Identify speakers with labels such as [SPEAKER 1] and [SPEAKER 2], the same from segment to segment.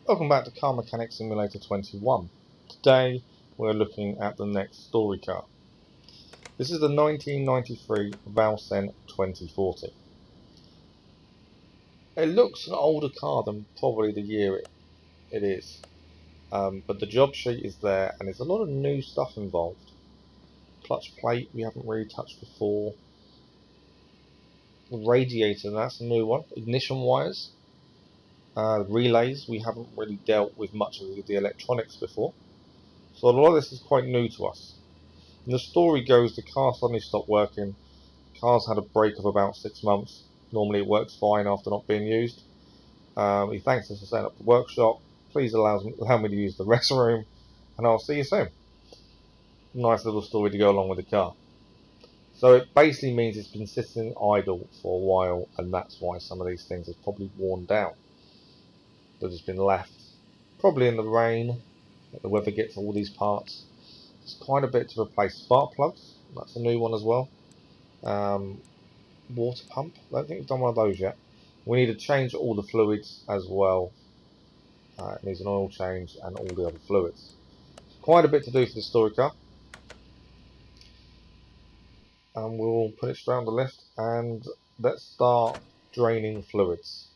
[SPEAKER 1] Welcome back to Car Mechanic Simulator 21. Today we're looking at the next story car. This is the 1993 Vallsen 2040. It looks an older car than probably the year it is, but the job sheet is there and there's a lot of new stuff involved. Clutch plate we haven't really touched before. The radiator, that's a new one. Ignition wires. Relays, we haven't really dealt with much of the electronics before, so a lot of this is quite new to us. And the story goes, the car suddenly stopped working. The car's had a break of about 6 months. Normally it works fine after not being used. He thanks us for setting up the workshop. Please allow me to use the restroom, and I'll see you soon. Nice little story to go along with the car. So it basically means it's been sitting idle for a while, and that's why some of these things have probably worn down. They've just been left, probably in the rain. The weather gets all these parts. There's quite a bit to replace. Spark plugs, that's a new one as well. Water pump, I don't think we've done one of those yet. We need to change all the fluids as well. It needs an oil change and all the other fluids. Quite a bit to do for the story car. And we'll put it straight on the lift and let's start draining fluids.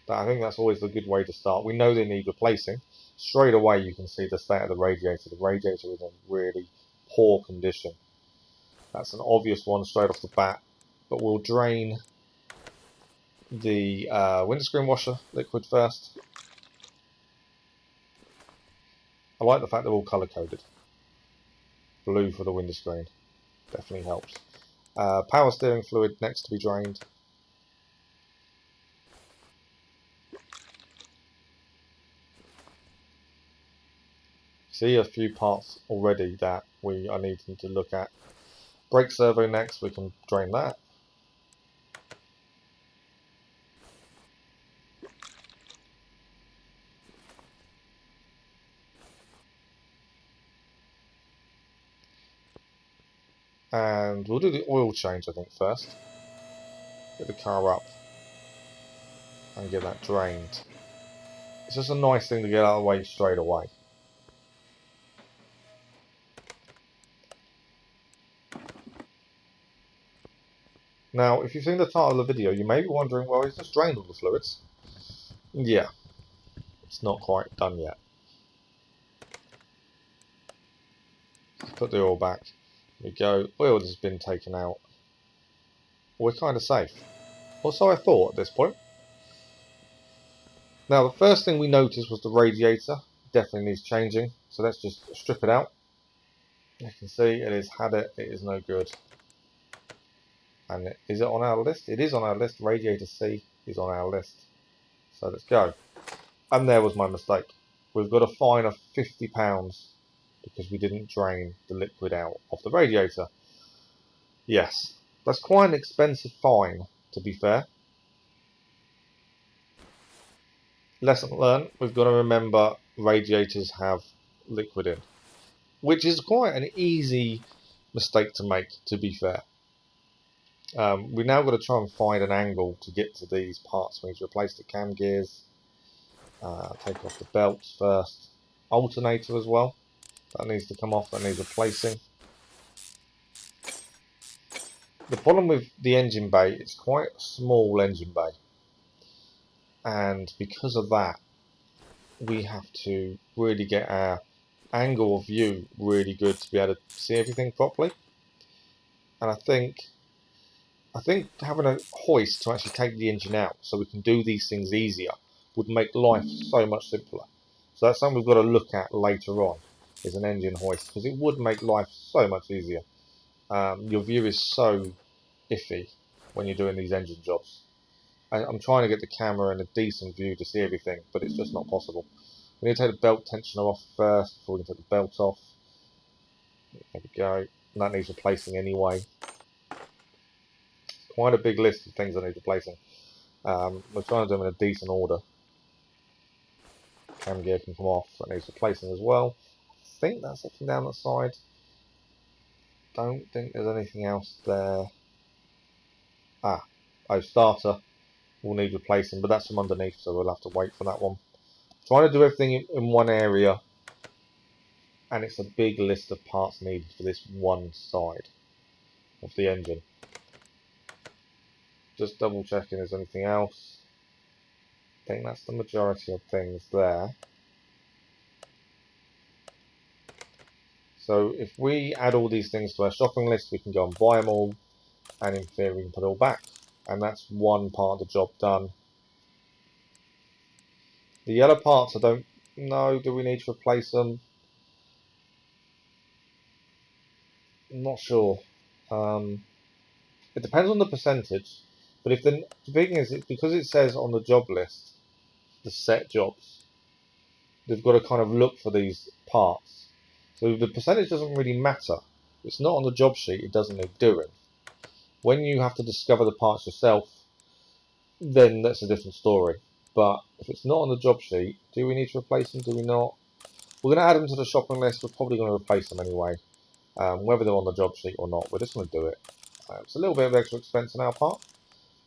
[SPEAKER 1] I think that's always a good way to start. We know they need replacing. Straight away you can see the state of the radiator. The radiator is in really poor condition. That's an obvious one straight off the bat. But we'll drain the windscreen washer liquid first. I like the fact they're all colour coded. Blue for the windscreen. Definitely helps. Power steering fluid next to be drained. See a few parts already that we are needing to look at. Brake servo next, we can drain that. And we'll do the oil change I think first. Get the car up and get that drained. It's just a nice thing to get out of the way straight away. Now, if you've seen the title of the video, you may be wondering, well, he's just drained all the fluids. Yeah, it's not quite done yet. Put the oil back. There we go. Oil has been taken out. We're kind of safe. Or so I thought at this point. Now, the first thing we noticed was the radiator. Definitely needs changing. So let's just strip it out. You can see it has had it. It is no good. And is it on our list? It is on our list. Radiator C is on our list. So let's go. And there was my mistake. We've got a fine of £50 because we didn't drain the liquid out of the radiator. Yes, that's quite an expensive fine, to be fair. Lesson learned, we've got to remember radiators have liquid in. Which is quite an easy mistake to make, to be fair. We've now got to try and find an angle to get to these parts. We need to replace the cam gears, take off the belts first, alternator as well, that needs to come off, that needs replacing. The problem with the engine bay, it's quite a small engine bay, and because of that we have to really get our angle of view really good to be able to see everything properly. And I think having a hoist to actually take the engine out so we can do these things easier would make life so much simpler. So that's something we've got to look at later on, is an engine hoist, because it would make life so much easier. Your view is so iffy when you're doing these engine jobs. I'm trying to get the camera in a decent view to see everything, but it's just not possible. We need to take the belt tensioner off first before we can take the belt off. There we go. And that needs replacing anyway. Quite a big list of things I need replacing. We're trying to do them in a decent order. Cam gear can come off, that needs replacing as well. I think that's everything down that side. Don't think there's anything else there. Starter will need replacing, but that's from underneath, so we'll have to wait for that one. trying to do everything in one area, and it's a big list of parts needed for this one side of the engine. Just double checking there's anything else. I think that's the majority of things there. So if we add all these things to our shopping list, we can go and buy them all, and in theory we can put it all back. And that's one part of the job done. The yellow parts, I don't know, do we need to replace them? I'm not sure. It depends on the percentage, but if the thing is, it's because it says on the job list, the set jobs, they've got to kind of look for these parts. So the percentage doesn't really matter. It's not on the job sheet, it doesn't need doing. When you have to discover the parts yourself, then that's a different story. But if it's not on the job sheet, do we need to replace them? Do we not? We're going to add them to the shopping list. We're probably going to replace them anyway. Whether they're on the job sheet or not, we're just going to do it. It's a little bit of extra expense on our part.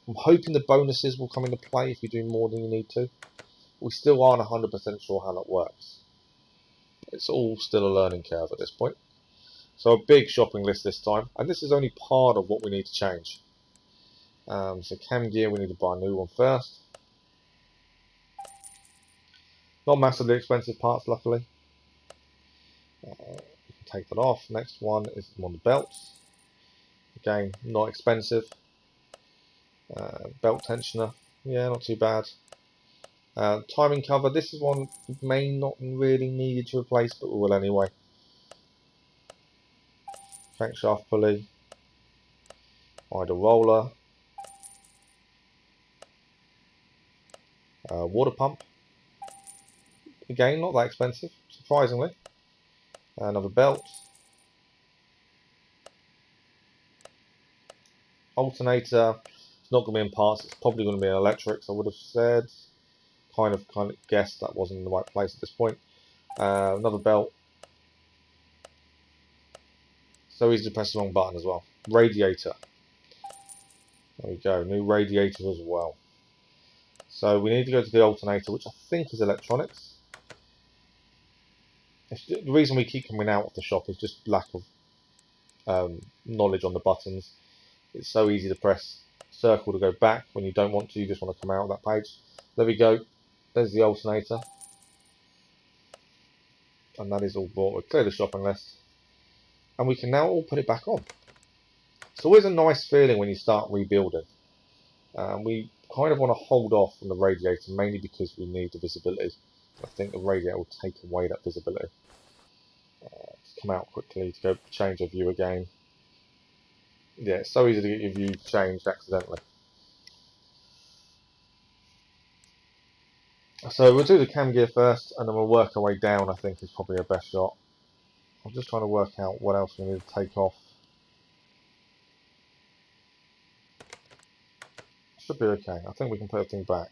[SPEAKER 1] I'm hoping the bonuses will come into play if you do more than you need to. We still aren't 100% sure how that works. It's all still a learning curve at this point. So a big shopping list this time, and this is only part of what we need to change. So cam gear, we need to buy a new one first. Not massively expensive parts, luckily. We can take that off. Next one is on the belts. Again, not expensive. Belt tensioner, yeah, not too bad. Timing cover, this is one we may not really need to replace, but we will anyway. Crankshaft pulley, idle roller, water pump. Again, not that expensive, surprisingly. Another belt. Alternator, it's not going to be in parts, it's probably going to be in electrics, I would have said. Kind of guessed that wasn't in the right place at this point. Another belt. So easy to press the wrong button as well. Radiator. There we go, new radiator as well. So we need to go to the alternator, which I think is electronics. The reason we keep coming out of the shop is just lack of knowledge on the buttons. It's so easy to press circle to go back when you don't want to, you just want to come out of that page. There we go, there's the alternator. And that is all bought. We'll clear the shopping list. And we can now all put it back on. It's always a nice feeling when you start rebuilding. We kind of want to hold off on the radiator, mainly because we need the visibility. I think the radiator will take away that visibility. Just come out quickly to go change our view again. Yeah, it's so easy to get your view changed accidentally. So we'll do the cam gear first, and then we'll work our way down, I think is probably our best shot. I'm just trying to work out what else we need to take off. Should be okay. I think we can put everything back.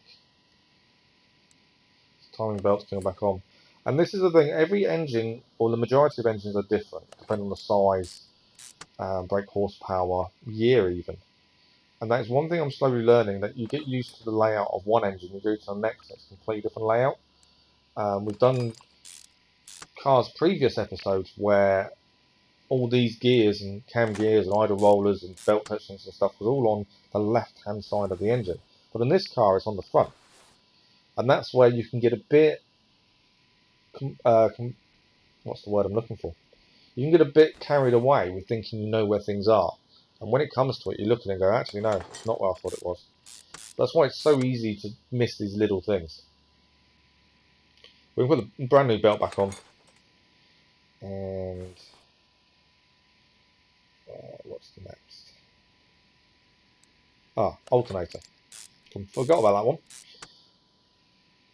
[SPEAKER 1] Timing belts can go back on. And this is the thing, every engine, or the majority of engines are different, depending on the size, brake horsepower, year even. And that is one thing I'm slowly learning, that you get used to the layout of one engine, you go to the next, it's a completely different layout. We've done cars previous episodes where all these gears and cam gears and idle rollers and belt tensioners and stuff was all on the left hand side of the engine. But in this car it's on the front. And that's where you can get a bit, what's the word I'm looking for? You can get a bit carried away with thinking you know where things are. And when it comes to it, you look at it and go, actually no, it's not where I thought it was. That's why it's so easy to miss these little things. We can put the brand new belt back on. And what's the next? Alternator. Forgot about that one.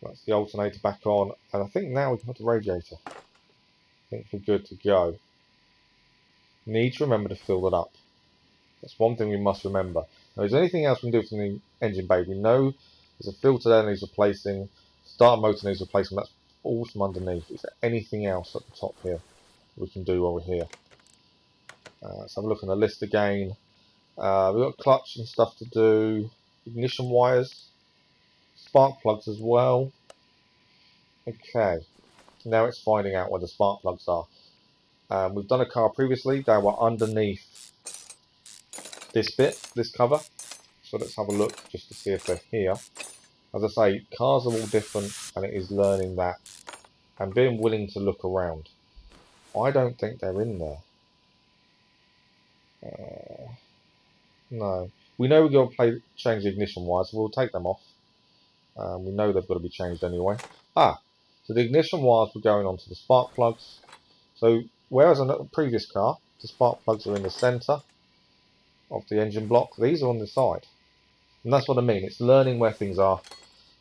[SPEAKER 1] That's the alternator back on, and I think now we can put the radiator. I think we're good to go. Need to remember to fill that up. That's one thing we must remember. Now, is there anything else we can do from the engine bay? We know there's a filter there that needs replacing, starter motor needs replacing, that's all from underneath. Is there anything else at the top here we can do while we're here? Let's have a look on the list again. We've got clutch and stuff to do, ignition wires, spark plugs as well. Okay, now it's finding out where the spark plugs are. We've done a car previously, they were underneath this bit, this cover. So let's have a look just to see if they're here. As I say, cars are all different and it is learning that and being willing to look around. I don't think they're in there. No. We know we've got to change the ignition wires, so we'll take them off. We know they've got to be changed anyway. So the ignition wires were going onto the spark plugs. So whereas in a previous car, the spark plugs are in the centre of the engine block, these are on the side. And that's what I mean, it's learning where things are.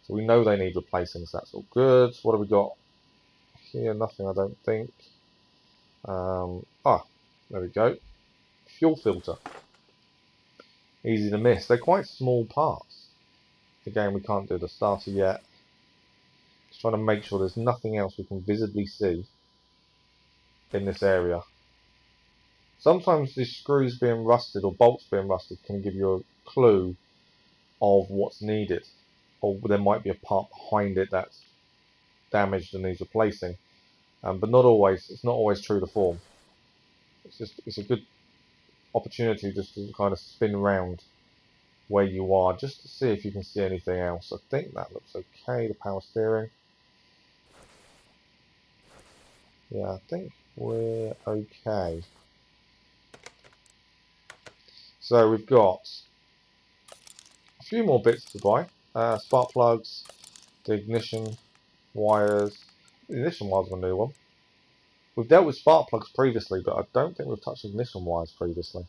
[SPEAKER 1] So we know they need replacing, so that's all good. What have we got here? Nothing, I don't think. There we go. Fuel filter. Easy to miss. They're quite small parts. Again, we can't do the starter yet. Just trying to make sure there's nothing else we can visibly see in this area. Sometimes the screws being rusted or bolts being rusted can give you a clue of what's needed. Or there might be a part behind it that's damaged and needs replacing. But not always. It's not always true to form. It's a good opportunity just to kind of spin around where you are just to see if you can see anything else. I think that looks okay. The power steering. Yeah, I think we're okay. So we've got a few more bits to buy. Spark plugs, the ignition wires. The ignition wires are a new one. We've dealt with spark plugs previously, but I don't think we've touched ignition wires previously.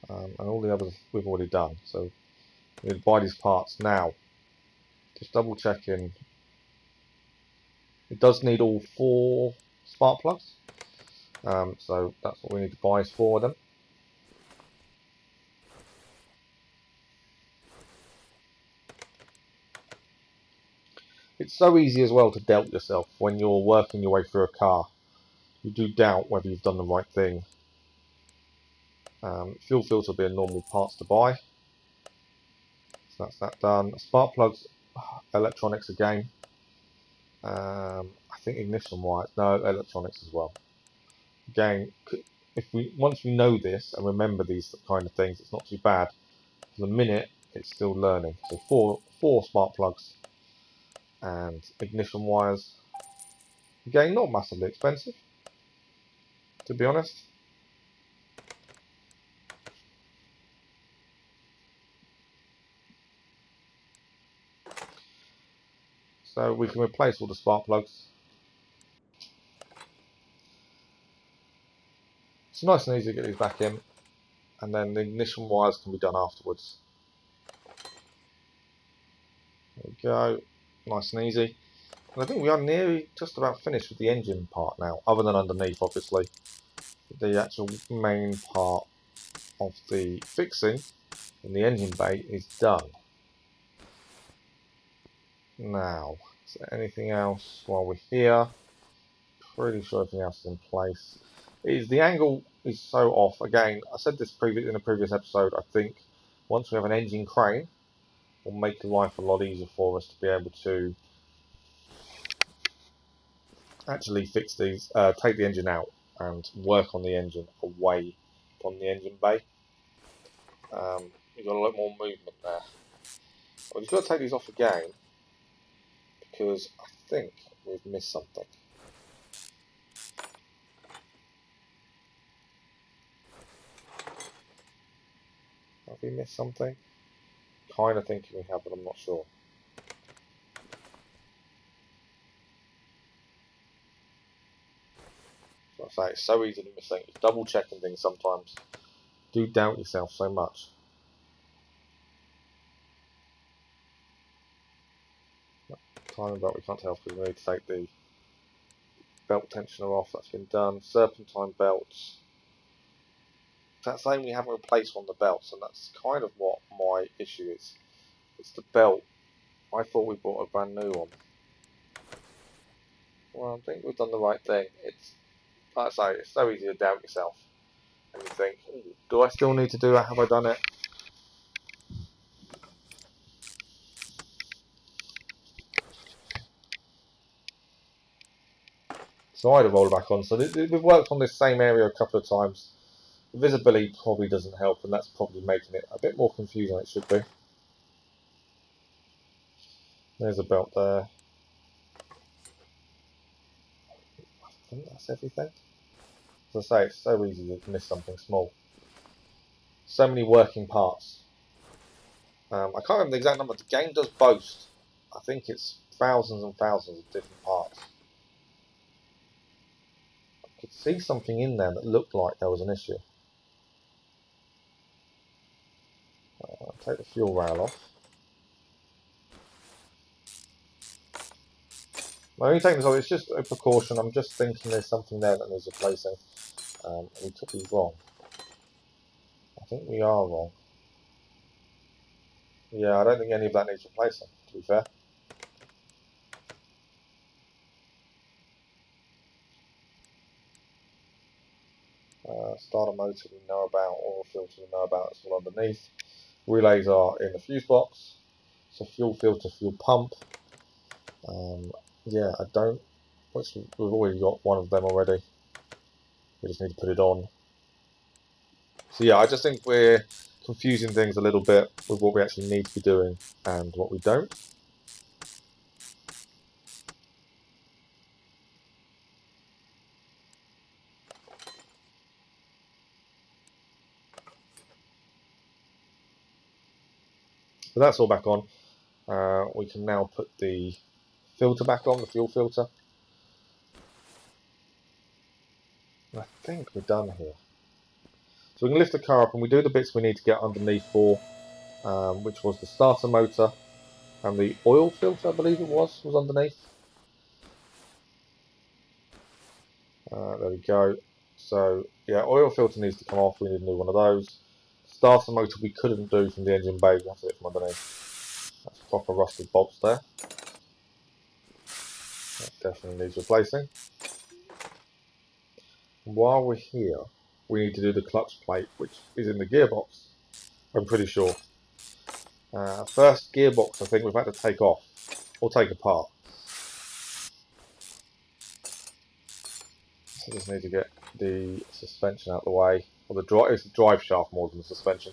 [SPEAKER 1] And all the others we've already done. So we need to buy these parts now. Just double checking. It does need all 4 spark plugs. So that's what we need to buy is 4 of them. It's so easy as well to doubt yourself when you're working your way through a car. You do doubt whether you've done the right thing. Fuel filter will be a normal parts to buy. So that's that done. Spark plugs, electronics again. I think ignition wires, no, electronics as well. Again, once we know this and remember these kind of things, it's not too bad. For the minute, it's still learning. So four spark plugs and ignition wires. Again, not massively expensive, to be honest. So we can replace all the spark plugs. It's nice and easy to get these back in, and then the ignition wires can be done afterwards. There we go, nice and easy. And I think we are nearly just about finished with the engine part now, other than underneath obviously. The actual main part of the fixing in the engine bay is done. Now, is there anything else while we're here? Pretty sure everything else is in place. The angle is so off. Again, I said this in a previous episode. I think once we have an engine crane, will make life a lot easier for us to be able to actually fix these, take the engine out and work on the engine away from the engine bay. You've got a lot more movement there. Well, we've got to take these off again because I think we've missed something. Have we missed something? Kind of thinking we have, but I'm not sure. So I say it's so easy to miss things. Double checking things sometimes. Do doubt yourself so much. Timing belt we can't tell because we need to take the belt tensioner off. That's been done. Serpentine belts. That's saying we haven't replaced one of the belts, and that's kind of what my issue is. It's the belt. I thought we bought a brand new one. Well, I think we've done the right thing. It's, like I say, it's so easy to doubt yourself. And you think, do I still need to do that? Have I done it? try to roll it back on. So we've worked on this same area a couple of times. The visibility probably doesn't help, and that's probably making it a bit more confusing than it should be. There's a belt there. I think that's everything. As I say, it's so easy to miss something small. So many working parts. I can't remember the exact number. The game does boast. I think it's thousands and thousands of different parts. I could see something in there that looked like there was an issue. I'll take the fuel rail off. I'm only taking this off, it's just a precaution. I'm just thinking there's something there that needs replacing. We could be wrong. I think we are wrong. Yeah, I don't think any of that needs replacing, to be fair. Starter motor we know about, oil filter we know about, it's all underneath. Relays are in the fuse box. So fuel filter, fuel pump. Yeah, I don't. We've already got one of them already. We just need to put it on. So yeah, I just think we're confusing things a little bit with what we actually need to be doing and what we don't. So that's all back on. We can now put the filter back on, the fuel filter. I think we're done here. So we can lift the car up and we do the bits we need to get underneath for, which was the starter motor and the oil filter, I believe it was underneath. There we go. So yeah, oil filter needs to come off, we need a new one of those. Starter motor we couldn't do from the engine bay, we have to do it from underneath. That's proper rusted bolts there. That definitely needs replacing. While we're here, we need to do the clutch plate, which is in the gearbox, I'm pretty sure. First gearbox I think we've had to take off, or take apart. So just need to get the suspension out of the way, or it's the drive shaft more than the suspension.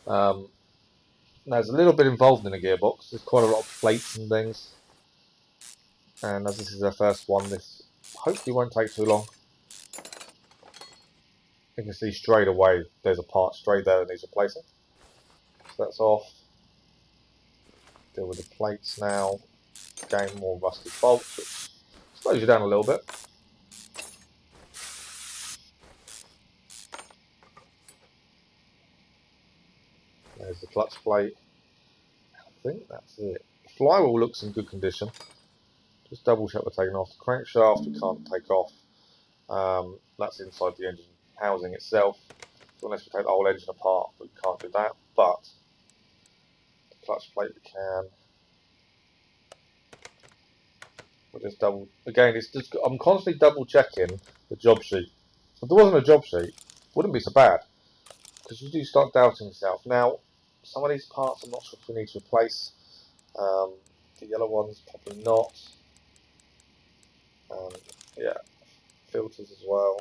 [SPEAKER 1] There's a little bit involved in the gearbox, there's quite a lot of plates and things. And as this is our first one, this hopefully won't take too long. You can see straight away there's a part straight there that needs replacing. So that's off. Deal with the plates now. Gain more rusted bolts, which slows you down a little bit. There's the clutch plate. I think that's it. The flywheel looks in good condition. Just double check we're taking off. The crankshaft we can't take off. That's inside the engine housing itself. So unless we take the whole engine apart, we can't do that. But the clutch plate we can. We'll just double. Again, it's just I'm constantly double checking the job sheet. If there wasn't a job sheet, it wouldn't be so bad, because you do start doubting yourself. Now, some of these parts I'm not sure if we need to replace. The yellow ones probably not. Yeah, filters as well.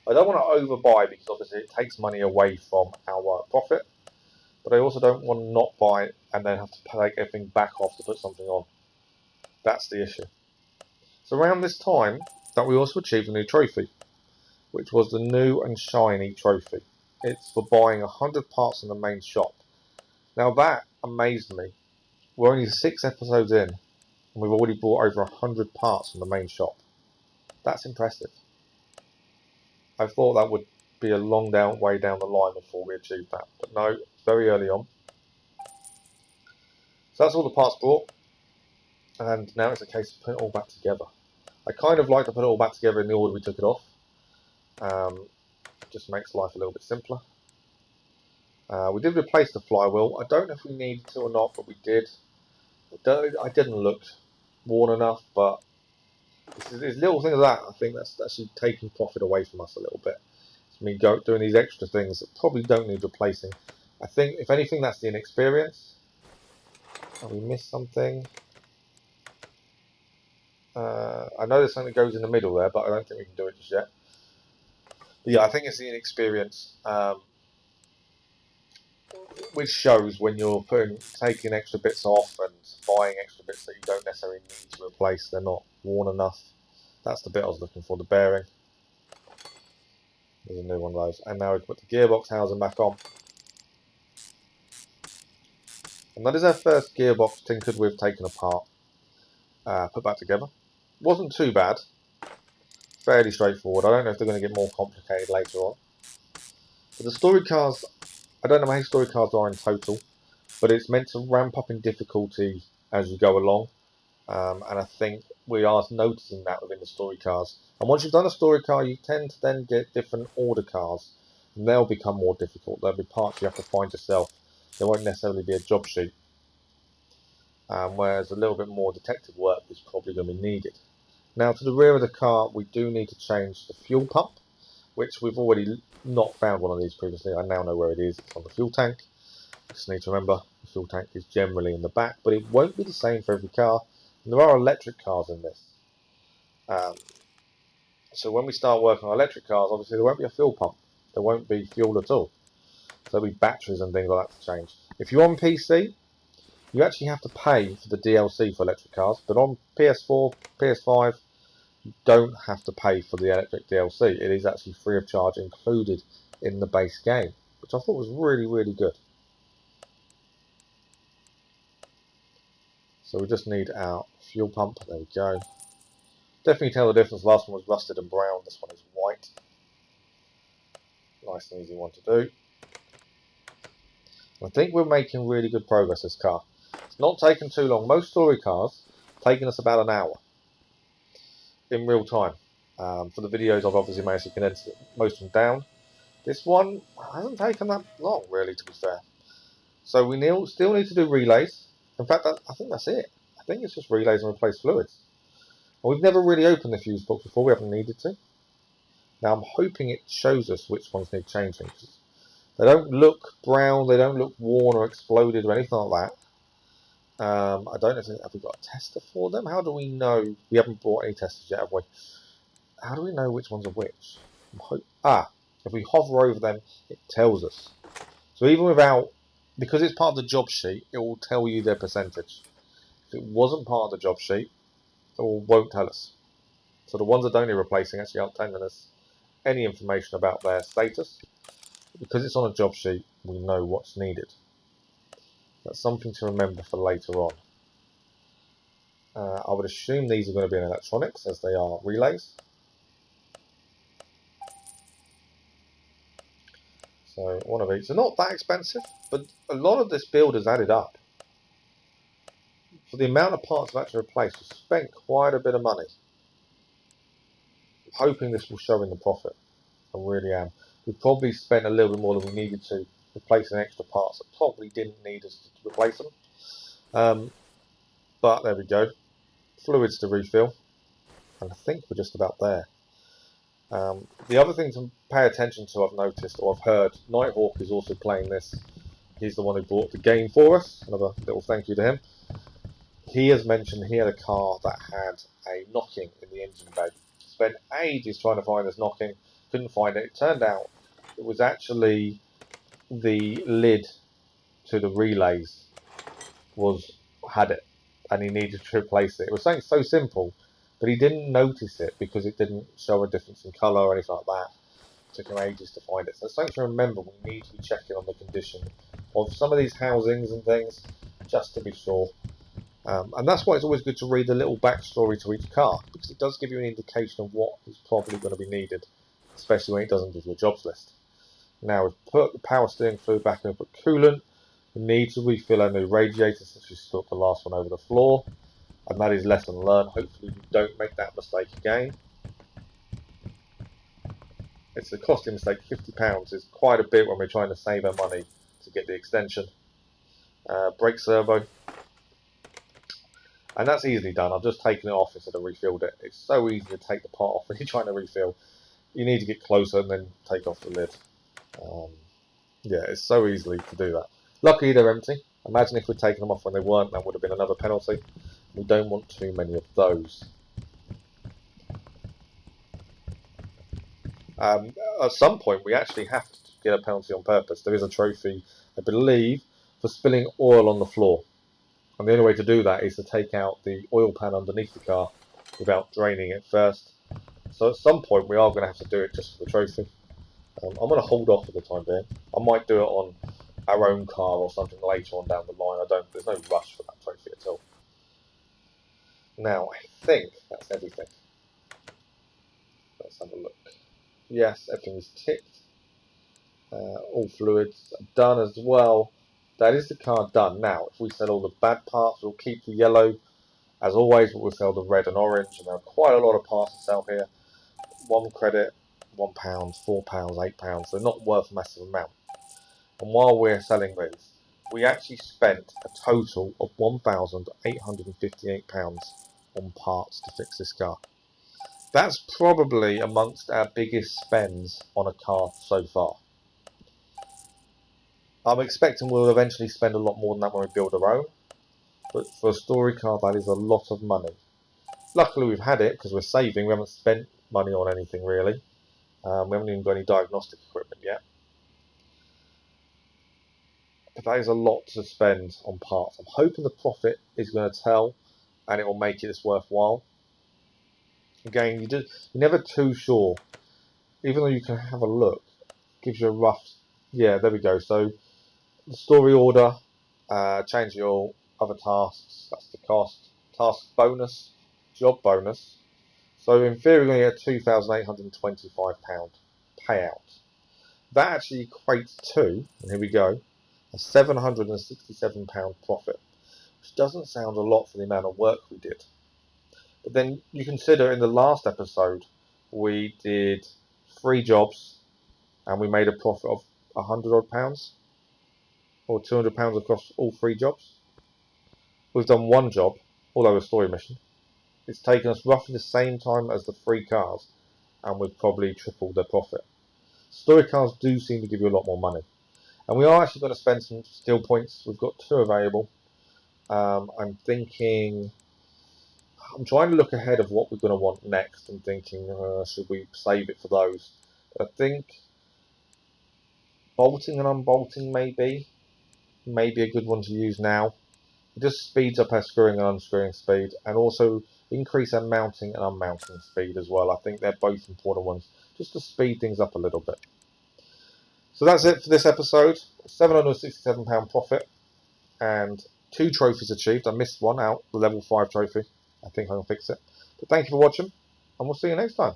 [SPEAKER 1] I don't want to overbuy because obviously it takes money away from our profit, but I also don't want to not buy and then have to take everything back off to put something on. That's the issue. So around this time that we also achieved a new trophy, which was the new and shiny trophy. It's for buying 100 parts in the main shop. Now that amazed me. We're only 6 episodes in and we've already bought over 100 parts from the main shop. That's impressive. I thought that would be a long way down the line before we achieved that, but no, very early on. So that's all the parts bought, and now it's a case of putting it all back together. I kind of like to put it all back together in the order we took it off. Just makes life a little bit simpler. We did replace the flywheel. I don't know if we needed to or not, but we did. I didn't look worn enough, but there's little things like that I think that's actually taking profit away from us a little bit. I mean, doing these extra things that probably don't need replacing. I think, if anything, that's the inexperience. Have we missed something? I know there's something that goes in the middle there, but I don't think we can do it just yet. But yeah, I think it's the inexperience, which shows when you're taking extra bits off and buying extra bits that you don't necessarily need to replace. They're not worn enough. That's the bit I was looking for, the bearing. There's a new one of those. And now we put the gearbox housing back on. And that is our first gearbox tinkered with, taken apart, put back together. Wasn't too bad. Fairly straightforward. I don't know if they're going to get more complicated later on. But the story cars, I don't know how many story cars are in total, but it's meant to ramp up in difficulty as you go along. And I think we are noticing that within the story cars. And once you've done a story car, you tend to then get different order cars. And they'll become more difficult. There'll be parts you have to find yourself. There won't necessarily be a job sheet. Whereas a little bit more detective work is probably going to be needed. Now, to the rear of the car, we do need to change the fuel pump, which we've already not found one of these previously. I now know where it is. It's on the fuel tank. Just need to remember the fuel tank is generally in the back, but it won't be the same for every car. And there are electric cars in this. So when we start working on electric cars, obviously there won't be a fuel pump. There won't be fuel at all. So there'll be batteries and things like that to change. If you're on PC, you actually have to pay for the DLC for electric cars, but on PS4, PS5, you don't have to pay for the electric DLC. It is actually free of charge, included in the base game, which I thought was really, really good. So we just need our fuel pump. There we go. Definitely tell the difference. The last one was rusted and brown. This one is white. Nice and easy one to do. I think we're making really good progress this car. It's not taking too long. Most story cars taking us about an hour in real time. For the videos, I've obviously managed to condense most of them down. This one hasn't taken that long, really, to be fair. So we still need to do relays. In fact, I think that's it. I think it's just relays and replace fluids. And we've never really opened the fuse box before. We haven't needed to. Now I'm hoping it shows us which ones need changing. They don't look brown. They don't look worn or exploded or anything like that. I don't know. Have we got a tester for them? How do we know? We haven't bought any testers yet, have we? How do we know which ones are which? If we hover over them, it tells us. So even without, because it's part of the job sheet, it will tell you their percentage. If it wasn't part of the job sheet, it won't tell us. So the ones that don't need replacing actually aren't telling us any information about their status. Because it's on a job sheet, we know what's needed. That's something to remember for later on. I would assume these are going to be in electronics, as they are relays. So one of each. They're not that expensive, but a lot of this build is added up. For the amount of parts I've actually replaced, we've spent quite a bit of money. I'm hoping this will show in the profit. I really am. We've probably spent a little bit more than we needed to replacing extra parts that probably didn't need us to replace them. But there we go. Fluids to refill. And I think we're just about there. The other thing to pay attention to, I've noticed, or I've heard, Nighthawk is also playing this. He's the one who bought the game for us. Another little thank you to him. He has mentioned he had a car that had a knocking in the engine bay. Spent ages trying to find this knocking, couldn't find it. It turned out it was actually the lid to the relays had it, and he needed to replace it. It was something so simple, but he didn't notice it because it didn't show a difference in colour or anything like that. It took him ages to find it. So it's something to remember. We need to be checking on the condition of some of these housings and things, just to be sure. And that's why it's always good to read the little backstory to each car, because it does give you an indication of what is probably going to be needed, especially when it doesn't give you a jobs list. Now we've put the power steering fluid back in, put coolant. We need to refill our new radiator since we stuck the last one over the floor, and that is lesson learned. Hopefully we don't make that mistake again. It's a costly mistake. £50 is quite a bit when we're trying to save our money to get the extension. Brake servo. And that's easily done. I've just taken it off instead of refilled it. It's so easy to take the part off when you're trying to refill. You need to get closer and then take off the lid. Yeah, it's so easy to do that. Luckily they're empty. Imagine if we'd taken them off when they weren't, that would have been another penalty. We don't want too many of those. At some point, we actually have to get a penalty on purpose. There is a trophy, I believe, for spilling oil on the floor. And the only way to do that is to take out the oil pan underneath the car without draining it first. So at some point, we are going to have to do it just for the trophy. I'm going to hold off for the time being. I might do it on our own car or something later on down the line. There's no rush for that trophy at all. Now, I think that's everything. Let's have a look. Yes, everything is ticked. All fluids are done as well. That is the car done. Now, if we sell all the bad parts, we'll keep the yellow. As always, we'll sell the red and orange. And there are quite a lot of parts to sell here. 1 credit, £1, £4, £8. They're not worth a massive amount. And while we're selling these, we actually spent a total of £1,858 on parts to fix this car. That's probably amongst our biggest spends on a car so far. I'm expecting we'll eventually spend a lot more than that when we build our own, but for a story car that is a lot of money. Luckily we've had it because we're saving, we haven't spent money on anything really. We haven't even got any diagnostic equipment yet. But that is a lot to spend on parts. I'm hoping the profit is going to tell and it will make it worthwhile. Again, you're never too sure. Even though you can have a look, it gives you a rough... Yeah, there we go. So, the story order, change your other tasks, that's the cost. Task bonus, job bonus. So, in theory, we're going to get £2,825 payout. That actually equates to, and here we go, a £767 profit, which doesn't sound a lot for the amount of work we did. But then you consider in the last episode, we did 3 jobs and we made a profit of £100 odd or £200 across all 3 jobs. We've done 1 job, although a story mission. It's taken us roughly the same time as the 3 cars and we've probably tripled their profit. Story cars do seem to give you a lot more money. And we are actually going to spend some skill points. We've got 2 available. I'm trying to look ahead of what we're going to want next and thinking, should we save it for those? I think bolting and unbolting may be a good one to use now. It just speeds up our screwing and unscrewing speed and also increase our mounting and unmounting speed as well. I think they're both important ones just to speed things up a little bit. So that's it for this episode. £767 profit and 2 trophies achieved. I missed one out, the level 5 trophy. I think I can fix it. But thank you for watching, and we'll see you next time.